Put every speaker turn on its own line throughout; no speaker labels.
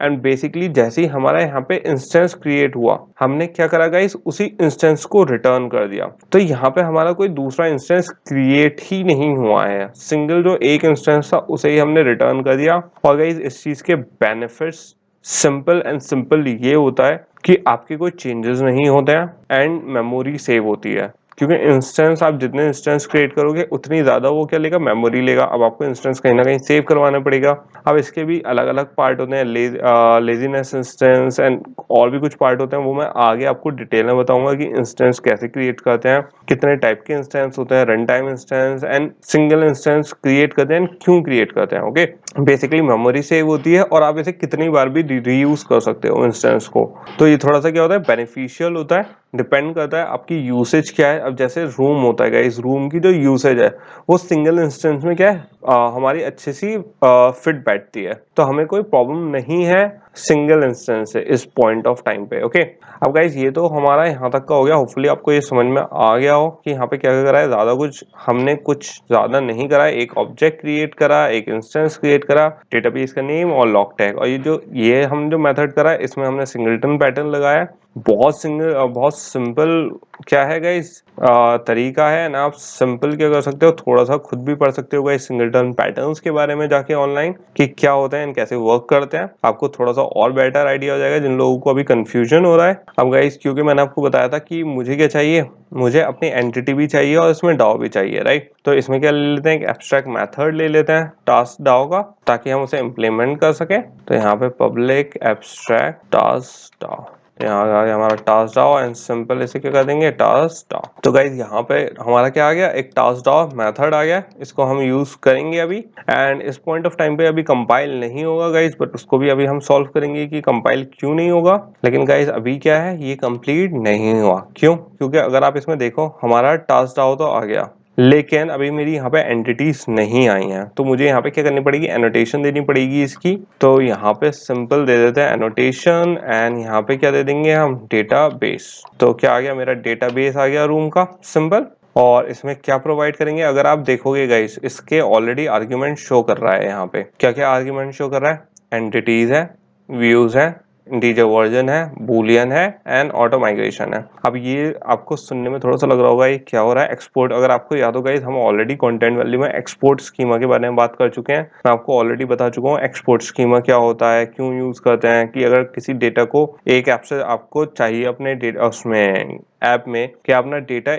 And basically जैसे ही हमारा यहाँ पे इंस्टेंस क्रिएट हुआ, हमने क्या करा गाइस, उसी इंस्टेंस को रिटर्न कर दिया। तो यहाँ पे हमारा कोई दूसरा इंस्टेंस क्रिएट ही नहीं हुआ है, सिंगल जो एक इंस्टेंस था उसे ही हमने रिटर्न कर दिया। और गाइस इस चीज के बेनिफिट्स सिंपल एंड सिंपल ये होता है कि आपके कोई चेंजेस नहीं होते हैं एंड मेमोरी सेव होती है, क्योंकि इंस्टेंस आप जितने इंस्टेंस क्रिएट करोगे उतनी ज़्यादा वो क्या लेगा, मेमोरी लेगा। अब आपको इंस्टेंस कहीं ना कहीं सेव करवाना पड़ेगा। अब इसके भी अलग अलग पार्ट होते हैं, लेजीनेस इंस्टेंस एंड और भी कुछ पार्ट होते हैं, वो मैं आगे आपको डिटेल में बताऊंगा कि इंस्टेंस कैसे क्रिएट करते हैं, कितने टाइप के इंस्टेंस होते हैं, run time instance and single instance create करते हैं, क्यों क्रिएट करते हैं। ओके, बेसिकली मेमोरी सेव होती है और आप इसे कितनी बार भी रीयूज कर सकते हो इंस्टेंस को। तो ये थोड़ा सा क्या होता है, बेनिफिशियल होता है, डिपेंड करता है आपकी यूसेज क्या है। अब जैसे रूम होता है, इस रूम की जो यूसेज है वो सिंगल इंस्टेंस में क्या है, हमारी अच्छी सी फिट बैठती है, तो हमें कोई प्रॉब्लम नहीं है सिंगल इंस्टेंस से इस पॉइंट ऑफ टाइम पे। ओके, अब गाइज ये तो हमारा यहाँ तक का हो गया। होपफुली आपको ये समझ में आ गया हो कि यहाँ पे क्या क्या करा है। ज्यादा कुछ हमने कुछ ज्यादा नहीं करा है, एक ऑब्जेक्ट क्रिएट करा, एक इंस्टेंस क्रिएट करा, डेटाबेस का नेम और लॉग टैग। और ये हम जो मेथड करा है इसमें हमने सिंगलटन पैटर्न लगाया है। बहुत सिंपल क्या है गाइस तरीका है ना। आप सिंपल क्या कर सकते हो, थोड़ा सा खुद भी पढ़ सकते हो गाइस सिंगलटन पैटर्न्स के बारे में जाके ऑनलाइन, कि क्या होते हैं, कैसे वर्क करते हैं। आपको थोड़ा सा और बेटर आइडिया हो जाएगा जिन लोगों को अभी कंफ्यूजन हो रहा है। अब गाइस क्योंकि मैंने आपको बताया था कि मुझे क्या चाहिए, मुझे अपनी एंटिटी भी चाहिए और इसमें डाओ भी चाहिए, राइट। तो इसमें क्या ले लेते हैं, एक एब्स्ट्रैक्ट मेथड ले लेते हैं टास्क डाओ का, ताकि हम उसे इम्प्लीमेंट कर सके। तो यहाँ पे पब्लिक एब्स्ट्रैक्ट टास्क डाओ, यहाँ आ गया हमारा टास्क डाओ एंड सिंपल इसे क्या कर देंगे, टास्क डाओ। तो गाइज यहाँ पे हमारा क्या आ गया, एक टास्क डाओ मेथड आ गया। इसको हम यूज करेंगे अभी एंड इस पॉइंट ऑफ टाइम पे अभी कंपाइल नहीं होगा गाइज, बट उसको भी अभी हम सॉल्व करेंगे कि कंपाइल क्यों नहीं होगा। लेकिन गाइज अभी क्या है, ये कंप्लीट नहीं हुआ। क्यों? क्योंकि अगर आप इसमें देखो हमारा टास्क डाओ तो आ गया, लेकिन अभी मेरी यहाँ पे एंटिटीज नहीं आई हैं। तो मुझे यहाँ पे क्या करनी पड़ेगी, एनोटेशन देनी पड़ेगी इसकी। तो यहाँ पे सिंपल दे देते हैं एनोटेशन एंड यहाँ पे क्या दे देंगे हम, डेटाबेस। तो क्या आ गया, मेरा डेटाबेस आ गया रूम का, सिंपल। और इसमें क्या प्रोवाइड करेंगे, अगर आप देखोगे गाइस इसके ऑलरेडी आर्ग्यूमेंट शो कर रहा है। यहाँ पे क्या क्या आर्ग्यूमेंट शो कर रहा है, एंटिटीज है, व्यूज है, इंटीजर वर्जन है, बूलियन है एंड ऑटो माइग्रेशन है। अब ये आपको सुनने में थोड़ा सा लग रहा होगा ये क्या हो रहा है, एक्सपोर्ट। अगर आपको याद होगा हम ऑलरेडी कंटेंट वैल्यू में एक्सपोर्ट स्कीमा के बारे में बात कर चुके हैं। मैं आपको ऑलरेडी बता चुका हूँ एक्सपोर्ट स्कीमा क्या होता है, क्यों यूज करते हैं। कि अगर किसी डेटा को एक ऐप से आपको चाहिए अपने डेटा उसमें ऐप में, कि अपना डेटा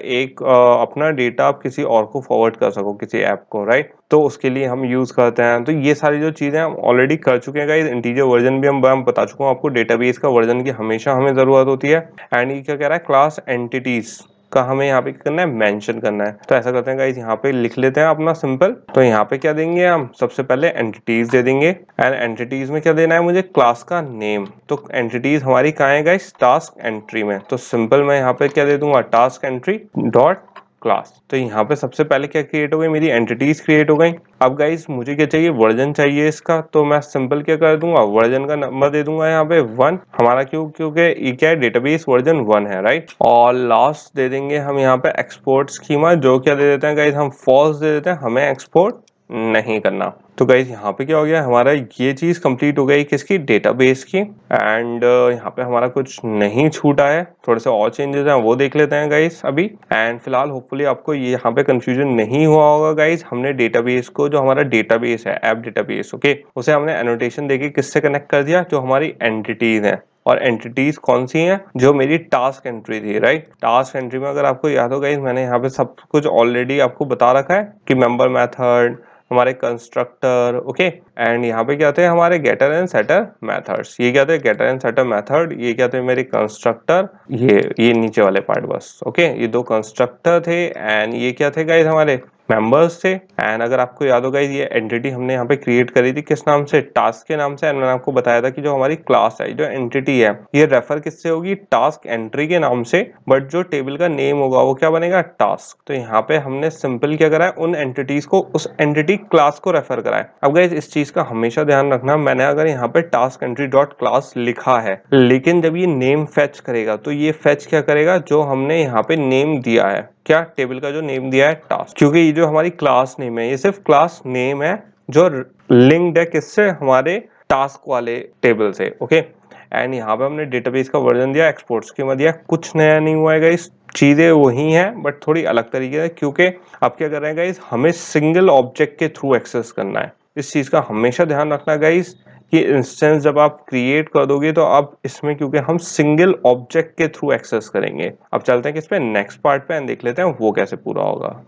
अपना डेटा आप किसी और को फॉरवर्ड कर सको, किसी ऐप को, राइट। तो उसके लिए हम यूज करते हैं। तो ये सारी जो चीजें हम ऑलरेडी कर चुके हैं गाइस। इंटीजर वर्जन भी हम बता चुका हूँ आपको, डेटाबेस का वर्जन की हमेशा हमें जरूरत होती है। एंड ये क्या कह रहा है, क्लास एंटिटीज का हमें यहाँ पे क्या करना है, मेंशन करना है। तो ऐसा करते हैं गाइस, यहाँ पे लिख लेते हैं अपना सिंपल। तो यहाँ पे क्या देंगे हम, सबसे पहले एंटिटीज दे देंगे एंड एंटिटीज में क्या देना है मुझे, क्लास का नेम। तो एंटिटीज हमारी कहाँ है गाइस, टास्क एंट्री में। तो सिंपल मैं यहाँ पे क्या दे दूंगा, टास्क एंट्री डॉट क्लास। तो यहाँ पे सबसे पहले क्या क्रिएट हो गई, मेरी एंटिटीज क्रिएट हो गई। अब गाइस मुझे क्या चाहिए, वर्जन चाहिए इसका। तो मैं सिंपल क्या कर दूंगा, वर्जन का नंबर दे दूंगा यहाँ पे 1 हमारा, क्यों, क्योंकि ये क्या है, डेटाबेस वर्जन 1 है, राइट। और लास्ट दे देंगे हम यहाँ पे एक्सपोर्ट स्कीमा, जो क्या दे देते हैं गाइस, हम फॉल्स दे देते हैं, हमें एक्सपोर्ट नहीं करना। तो गाइस यहाँ पे क्या हो गया, हमारा ये चीज कंप्लीट हो गई किसकी, डेटाबेस की। एंड यहाँ पे हमारा कुछ नहीं छूटा है, थोड़े से और चेंजेस हैं वो देख लेते हैं गाइस अभी। एंड फिलहाल होपफुली आपको ये यहाँ पे कंफ्यूजन नहीं हुआ होगा गाइस। हमने डेटाबेस को, जो हमारा डेटाबेस है ऐप डेटाबेस, ओके, उसे हमने एनोटेशन देके किससे कनेक्ट कर दिया, जो हमारी एंटिटीज हैं। और एंटिटीज कौन सी हैं, जो मेरी टास्क एंट्री थी, राइट। टास्क एंट्री में अगर आपको याद हो गाइस, मैंने यहाँ पे सब कुछ ऑलरेडी आपको बता रखा है कि मेंबर मेथड, हमारे कंस्ट्रक्टर, ओके। एंड यहाँ पे क्या थे, हमारे गेटर एंड सेटर मेथड्स। ये क्या थे, गेटर एंड सेटर मेथड। ये क्या थे, मेरे कंस्ट्रक्टर। ये नीचे वाले पार्ट बस, ओके। ये दो कंस्ट्रक्टर थे एंड ये क्या थे गाइस, हमारे मेंबर्स थे। एंड अगर आपको याद होगा, ये एंटिटी हमने यहाँ पे क्रिएट करी थी किस नाम से, टास्क के नाम से। एंड मैंने आपको बताया था कि जो हमारी क्लास है, जो एंटिटी है, ये रेफर किससे होगी, टास्क एंट्री के नाम से। बट जो टेबल का नेम होगा वो क्या बनेगा, टास्क। तो यहाँ पे हमने सिंपल क्या करा है, उन एंटिटीज को उस एंटिटी क्लास को रेफर करा है। अब गाइस इस चीज का हमेशा ध्यान रखना, मैंने अगर यहाँ पे टास्क एंट्री डॉट क्लास लिखा है, लेकिन जब ये नेम फेच करेगा तो ये फेच क्या करेगा, जो हमने यहाँ पे नेम दिया है, क्या, टेबल का जो नेम दिया है टास्क। क्योंकि ये जो हमारी क्लास नेम है, ये सिर्फ क्लास नेम है, जो लिंक्ड है किससे, हमारे टास्क वाले टेबल से। ओके, एंड यहाँ पे हमने डेटाबेस का वर्जन दिया, एक्सपोर्ट स्कीमा दिया, कुछ नया नहीं हुआ है गाइस, चीजें वही हैं बट थोड़ी अलग तरीके से, क्योंकि अब क्या कर रहे हैं गाइस, हमें सिंगल ऑब्जेक्ट के थ्रू एक्सेस करना है। इस चीज का हमेशा ध्यान रखना गाइस कि इंस्टेंस जब आप क्रिएट कर दोगे तो आप इसमें, क्योंकि हम सिंगल ऑब्जेक्ट के थ्रू एक्सेस करेंगे। अब चलते हैं किस पे, नेक्स्ट पार्ट पे, एंड देख लेते हैं वो कैसे पूरा होगा।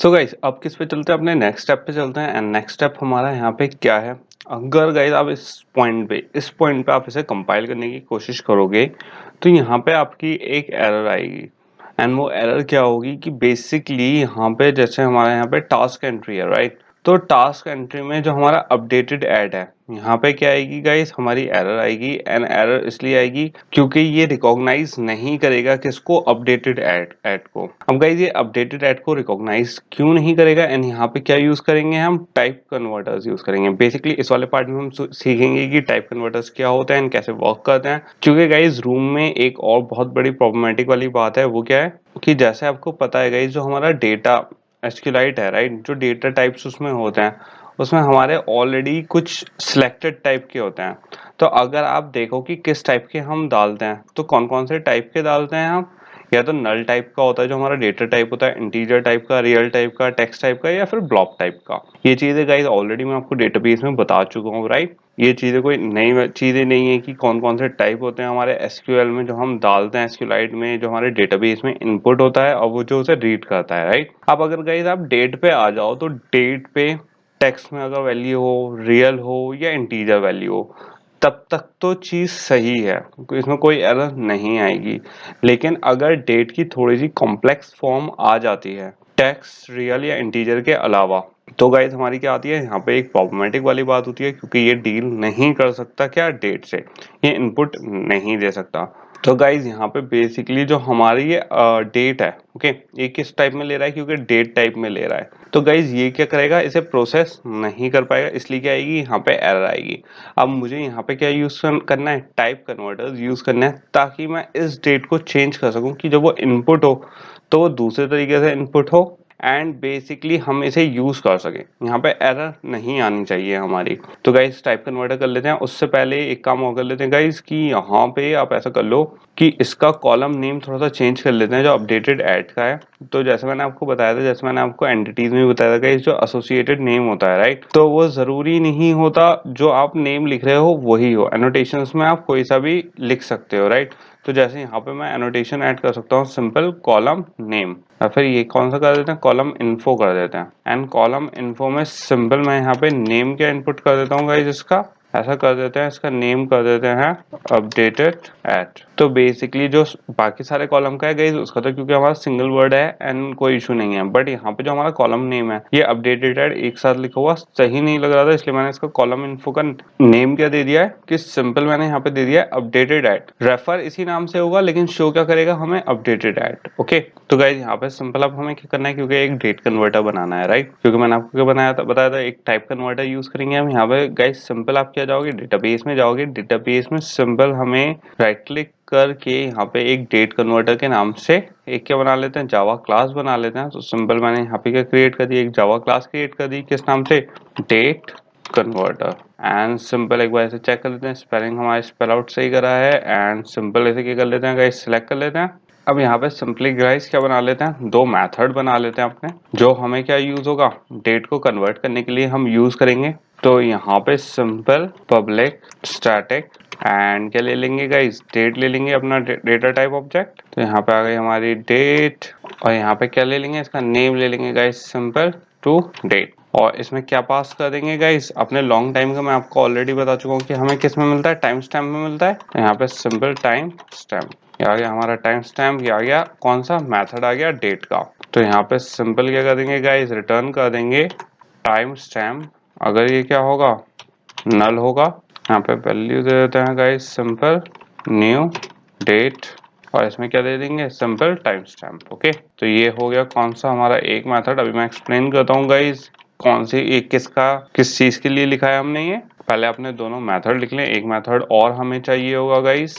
सो गाइस अब किस पे चलते हैं, अपने नेक्स्ट स्टेप पे चलते हैं। एंड नेक्स्ट स्टेप हमारा यहाँ पे क्या है, अगर गाइस आप इस पॉइंट पे आप इसे कंपाइल करने की कोशिश करोगे तो यहाँ पे आपकी एक एरर आएगी। एंड वो एरर क्या होगी कि बेसिकली यहाँ पे जैसे हमारे यहाँ पे टास्क एंट्री है, राइट, तो टास्क एंट्री में जो हमारा अपडेटेड ऐड है, यहाँ पे क्या आएगी गाइस, हमारी एरर आएगी। एंड एरर इसलिए आएगी क्योंकि ये रिकॉग्नाइज नहीं करेगा किसको, अपडेटेड ऐड को। अब गाइस ये अपडेटेड ऐड को रिकॉग्नाइज क्यों नहीं करेगा, एंड यहाँ पे क्या यूज करेंगे, हम टाइप कन्वर्टर्स यूज करेंगे। बेसिकली इस वाले पार्ट में हम सीखेंगे कि टाइप कन्वर्टर्स क्या होते हैं एंड कैसे वर्क करते हैं। क्योंकि गाइस रूम में एक और बहुत बड़ी प्रॉब्लमेटिक वाली बात है, वो क्या है कि जैसे आपको पता है गाइस, जो हमारा डेटा एसक्यूएलाइट है, राइट, जो डेटा टाइप्स उसमें होते हैं, उसमें हमारे ऑलरेडी कुछ सिलेक्टेड टाइप के होते हैं। तो अगर आप देखो कि किस टाइप के हम डालते हैं, तो कौन कौन से टाइप के डालते हैं हम, या तो नल टाइप का होता है जो हमारा डेटा टाइप होता है, इंटीजर टाइप का, रियल टाइप का, टेक्स्ट टाइप का, या फिर ब्लॉक टाइप का। ये चीजें गाइस ऑलरेडी मैं आपको डेटाबेस में बता चुका हूँ, राइट। ये चीजें कोई नई चीजें नहीं है कि कौन कौन से टाइप होते हैं हमारे एसक्यूएल में जो हम डालते हैं, एसक्यूएलाइट में जो हमारे डेटाबेस में इनपुट होता है और वो जो उसे रीड करता है, राइट। अब अगर गाइस आप डेट पे आ जाओ, तो डेट पे टेक्स्ट में अगर वैल्यू हो, रियल हो या इंटीजर वैल्यू हो, तब तक तो चीज सही है, इसमें कोई एरर नहीं आएगी। लेकिन अगर डेट की थोड़ी सी कॉम्प्लेक्स फॉर्म आ जाती है टेक्स्ट, रियल या इंटीजर के अलावा, तो गाइस हमारी क्या आती है, यहाँ पे एक प्रॉब्लमेटिक वाली बात होती है, क्योंकि ये डील नहीं कर सकता क्या, डेट से, ये इनपुट नहीं दे सकता। तो गाइज यहाँ पे बेसिकली जो हमारी ये डेट है, ओके, ये किस टाइप में ले रहा है, क्योंकि डेट टाइप में ले रहा है, तो गाइज ये क्या करेगा, इसे प्रोसेस नहीं कर पाएगा, इसलिए क्या आएगी, यहाँ पे एरर आएगी। अब मुझे यहाँ पे क्या यूज करना है, टाइप कन्वर्टर्स यूज करना है, ताकि मैं इस डेट को चेंज कर सकूं कि जब वो इनपुट हो तो वो दूसरे तरीके से इनपुट हो, एंड बेसिकली हम इसे यूज कर सकें, यहाँ पे एरर नहीं आनी चाहिए हमारी। तो गाइस टाइप कन्वर्टर कर लेते हैं। उससे पहले एक काम और कर लेते हैं गाइस कि यहाँ पे आप ऐसा कर लो कि इसका कॉलम नेम थोड़ा सा चेंज कर लेते हैं जो अपडेटेड ऐड का है। तो जैसे मैंने आपको बताया था, जैसे मैंने आपको एंटिटीज में बताया था गाइस, जो एसोसिएटेड नेम होता है, राइट, तो वो जरूरी नहीं होता जो आप नेम लिख रहे हो वही हो, एनोटेशंस में आप कोई सा भी लिख सकते हो, राइट। तो जैसे यहाँ पे मैं एनोटेशन ऐड कर सकता हूँ, सिंपल कॉलम नेम, या फिर ये कौन सा कर देते हैं, कॉलम इन्फो कर देते हैं। एंड कॉलम इन्फो में सिंपल मैं यहाँ पे नेम क्या इनपुट कर देता हूँ गाइस, इसका ऐसा कर देते हैं, इसका नेम कर देते हैं अपडेटेड ऐड। तो बेसिकली जो बाकी सारे कॉलम का है गाइस, उसका तो क्योंकि हमारा सिंगल वर्ड है एंड कोई इशू नहीं है, बट यहाँ पे जो हमारा कॉलम नेम है, ये अपडेटेड ऐड एक साथ लिखा हुआ सही नहीं लग रहा था, इसलिए मैंने इसका कॉलम इन्फो का नेम क्या दे दिया है कि सिंपल मैंने यहाँ पे दे दिया है अपडेटेड ऐड। रेफर इसी नाम से होगा, लेकिन शो क्या करेगा हमें, अपडेटेड ऐड। ओके, तो गाइस यहाँ पे सिंपल अब हमें क्या करना है, क्योंकि एक डेट कन्वर्टर बनाना है, राइट, क्योंकि मैंने आपको क्या बताया था एक टाइप कन्वर्टर यूज करेंगे हम यहाँ पे। गाइस सिंपल आप क्या जाओगे, डेटाबेस में जाओगे, डेटाबेस में सिंपल हमें राइट क्लिक करके यहाँ पे एक डेट कन्वर्टर के नाम से एक क्या बना लेते हैं, जावा क्लास बना लेते हैं। तो सिंपल मैंने यहाँ पे क्या क्रिएट कर दी, एक जावा क्लास क्रिएट कर दी, किस नाम से, डेट कन्वर्टर। एंड सिंपल एक बार ऐसे चेक कर लेते हैं, स्पेलिंग हमारा स्पेल आउट सही करा है। एंड सिंपल ऐसे क्या कर लेते हैं गाइस, सिलेक्ट कर लेते हैं। अब यहाँ पे सिंपली गाइस क्या बना लेते हैं, दो मेथड बना लेते हैं अपने, जो हमें क्या यूज होगा, डेट को कन्वर्ट करने के लिए हम यूज करेंगे। तो यहाँ पे सिंपल पब्लिक स्टैटिक एंड क्या ले लेंगे गाइस, डेट ले लेंगे, अपना डेटा टाइप ऑब्जेक्ट। तो यहाँ पे आ गई हमारी डेट, और यहाँ पे क्या ले लेंगे, इसका नेम ले लेंगे गाइस, सिंपल टू डेट। और इसमें क्या पास कर देंगे गाइस, अपने लॉन्ग टाइम का मैं आपको ऑलरेडी बता चुका हूँ कि हमें किस में मिलता है, टाइम स्टैम्प में मिलता है। तो यहाँ पे सिंपल टाइम स्टैम्प, ये आ गया हमारा टाइम स्टैम्प, ये आ गया कौन सा मेथड आ गया, डेट का। तो यहाँ पे सिंपल क्या कर देंगे गाइस, रिटर्न कर देंगे टाइम स्टैम्प। अगर ये क्या होगा, नल होगा, यहाँ पे वैल्यू दे देते हैं गाइस, सिंपल न्यू डेट, और इसमें क्या दे देंगे, सिंपल टाइम स्टैम्प। ओके, तो ये हो गया कौन सा हमारा एक मेथड। अभी मैं एक्सप्लेन करता हूँ गाइस कौन सी एक किसका किस चीज के लिए लिखा है हमने। ये पहले अपने दोनों मेथड लिख लें, एक मेथड और हमें चाहिए होगा गाइस,